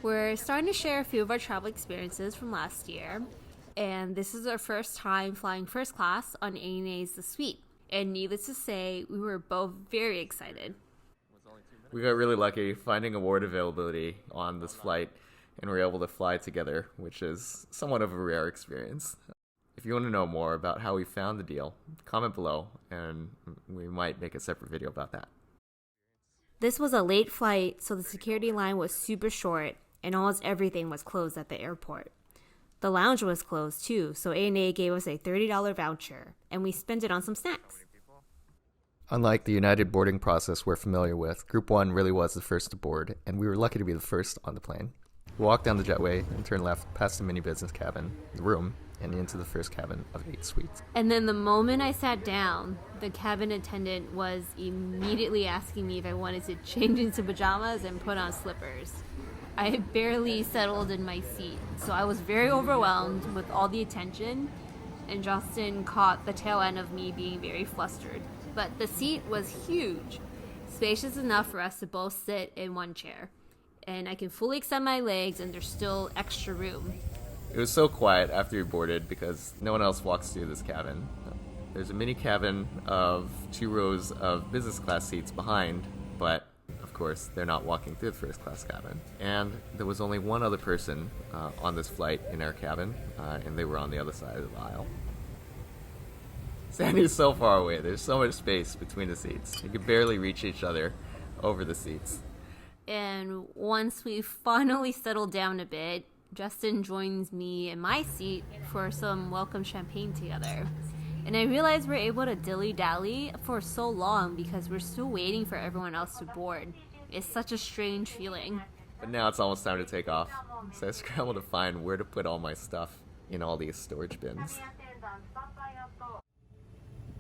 We're starting to share a few of our travel experiences from last year, and this is our first time flying first class on ANA's The Suite. And needless to say, we were both very excited. We got really lucky finding award availability on this flight, and we were able to fly together, which is somewhat of a rare experience. If you want to know more about how we found the deal, comment below, and we might make a separate video about that. This was a late flight, so the security line was super short, and almost everything was closed at the airport. The lounge was closed too, so ANA gave us a $30 voucher, and we spent it on some snacks. Unlike the United boarding process we're familiar with, Group 1 really was the first to board, and we were lucky to be the first on the plane. We walked down the jetway and turned left past the mini business cabin, the room, and into the first cabin of 8 suites. And then the moment I sat down, the cabin attendant was immediately asking me if I wanted to change into pajamas and put on slippers. I had barely settled in my seat, so I was very overwhelmed with all the attention, and Justin caught the tail end of me being very flustered. But the seat was huge, spacious enough for us to both sit in one chair, and I can fully extend my legs and there's still extra room. It was so quiet after we boarded because no one else walks through this cabin. There's a mini cabin of 2 rows of business class seats behind, but of course they're not walking through the first class cabin. And there was only one other person on this flight in our cabin, and they were on the other side of the aisle. Sandy's so far away. There's so much space between the seats. You could barely reach each other over the seats. And once we finally settled down a bit, Justin joins me in my seat for some welcome champagne together. And I realized we're able to dilly-dally for so long because we're still waiting for everyone else to board. It's such a strange feeling. But now it's almost time to take off. So I scrambled to find where to put all my stuff in all these storage bins.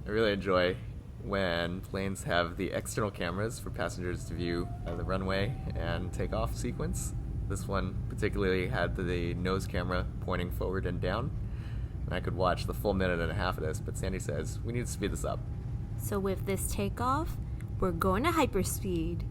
I really enjoy when planes have the external cameras for passengers to view the runway and takeoff sequence. This one particularly had the nose camera pointing forward and down, and I could watch the full minute and a half of this, but Sandy says we need to speed this up. So with this takeoff, we're going to hyperspeed.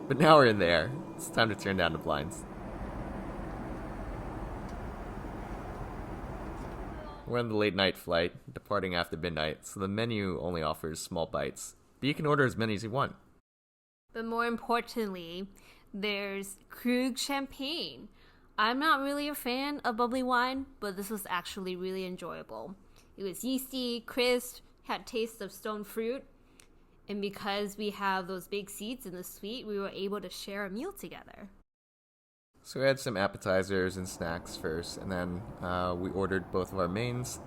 But now we're in the air. It's time to turn down the blinds. We're on the late night flight, departing after midnight, so the menu only offers small bites. But you can order as many as you want. But more importantly, there's Krug champagne. I'm not really a fan of bubbly wine, but this was actually really enjoyable. It was yeasty, crisp, had taste of stone fruit. And because we have those big seats in the suite, we were able to share a meal together. So we had some appetizers and snacks first, and then we ordered both of our mains.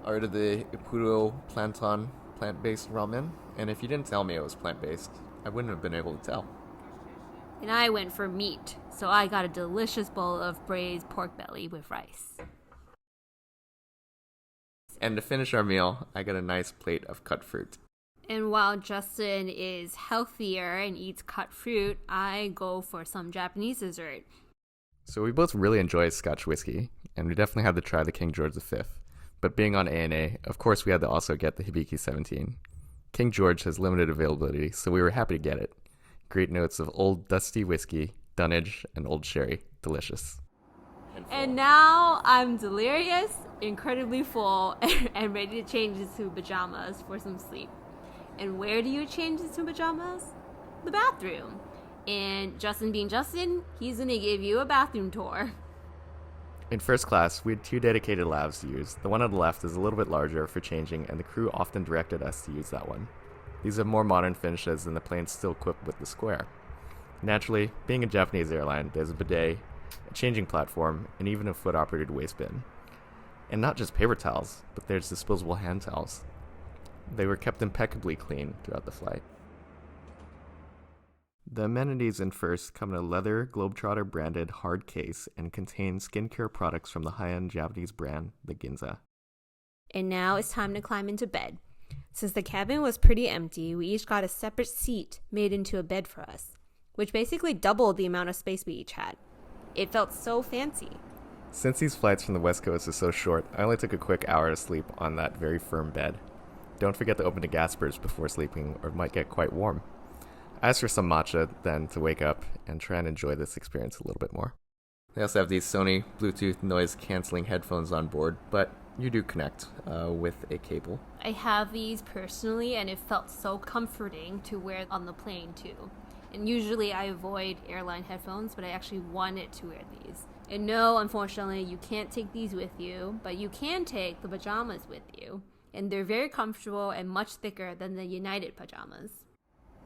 I ordered the Ipuro plantain plant-based ramen, and if you didn't tell me it was plant-based, I wouldn't have been able to tell. And I went for meat, so I got a delicious bowl of braised pork belly with rice. And to finish our meal, I got a nice plate of cut fruit. And while Justin is healthier and eats cut fruit, I go for some Japanese dessert. So we both really enjoy Scotch whiskey, and we definitely had to try the King George V. But being on ANA, of course we had to also get the Hibiki 17. King George has limited availability, so we were happy to get it. Great notes of old dusty whiskey, dunnage, and old sherry. Delicious. And now I'm delirious, incredibly full, and ready to change into pajamas for some sleep. And where do you change into pajamas? The bathroom. And Justin being Justin, he's going to give you a bathroom tour. In first class, we had 2 dedicated lavs to use. The one on the left is a little bit larger for changing, and the crew often directed us to use that one. These have more modern finishes, and the plane's still equipped with the square. Naturally, being a Japanese airline, there's a bidet, a changing platform, and even a foot-operated waste bin. And not just paper towels, but there's disposable hand towels. They were kept impeccably clean throughout the flight. The amenities in first come in a leather Globetrotter branded hard case and contain skincare products from the high-end Japanese brand, the Ginza. And now it's time to climb into bed. Since the cabin was pretty empty, we each got a separate seat made into a bed for us, which basically doubled the amount of space we each had. It felt so fancy. Since these flights from the West Coast are so short, I only took a quick hour to sleep on that very firm bed. Don't forget to open the Gaspers before sleeping, or it might get quite warm. I asked for some matcha then to wake up and try and enjoy this experience a little bit more. They also have these Sony Bluetooth noise-canceling headphones on board, but you do connect with a cable. I have these personally, and it felt so comforting to wear on the plane too. And usually I avoid airline headphones, but I actually wanted to wear these. And no, unfortunately, you can't take these with you, but you can take the pajamas with you. And they're very comfortable and much thicker than the United pajamas.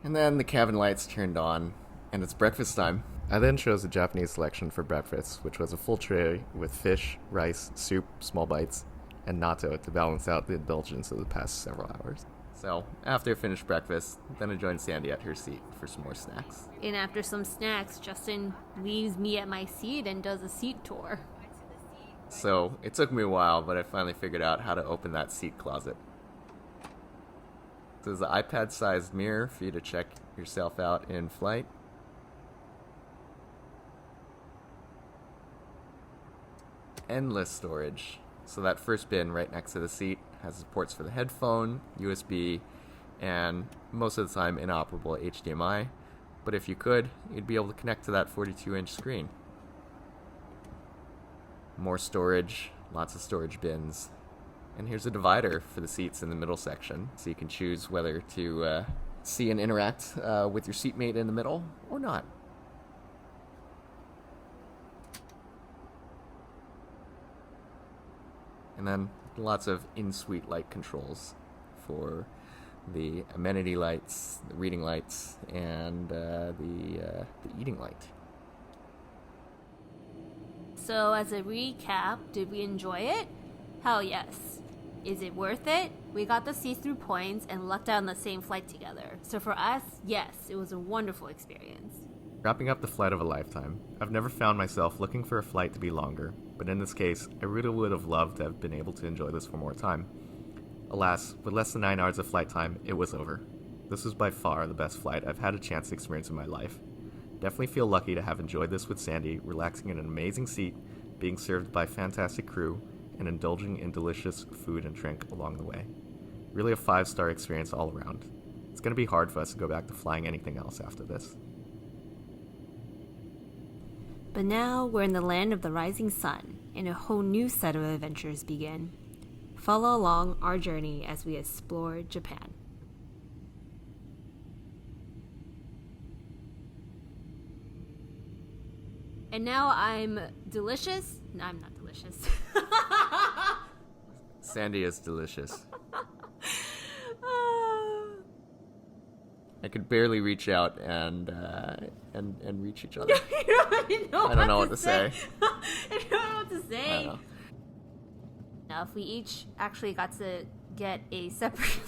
And then the cabin lights turned on, and it's breakfast time. I then chose a Japanese selection for breakfast, which was a full tray with fish, rice, soup, small bites, and natto to balance out the indulgence of the past several hours. So, after I finished breakfast, then I joined Sandy at her seat for some more snacks. And after some snacks, Justin leaves me at my seat and does a seat tour. So, it took me a while, but I finally figured out how to open that seat closet. So there's an iPad-sized mirror for you to check yourself out in flight. Endless storage. So that first bin right next to the seat has ports for the headphone, USB, and most of the time inoperable HDMI. But if you could, you'd be able to connect to that 42-inch screen. More storage, lots of storage bins. And here's a divider for the seats in the middle section, so you can choose whether to see and interact with your seatmate in the middle or not. And then lots of in-suite light controls for the amenity lights, the reading lights, and the eating light. So as a recap, did we enjoy it? Hell yes. Is it worth it? We got the see-through points and lucked out on the same flight together. So for us, yes, it was a wonderful experience. Wrapping up the flight of a lifetime, I've never found myself looking for a flight to be longer, but in this case, I really would have loved to have been able to enjoy this for more time. Alas, with less than 9 hours of flight time, it was over. This was by far the best flight I've had a chance to experience in my life. Definitely feel lucky to have enjoyed this with Sandy, relaxing in an amazing seat, being served by fantastic crew, and indulging in delicious food and drink along the way. Really a 5-star experience all around. It's going to be hard for us to go back to flying anything else after this. But now we're in the land of the rising sun, and a whole new set of adventures begin. Follow along our journey as we explore Japan. And now I'm delicious. No, I'm not delicious. Sandy is delicious. I could barely reach out and reach each other. I don't know what to say. I don't know what to say. I don't know. Now, if we each actually got to get a separate...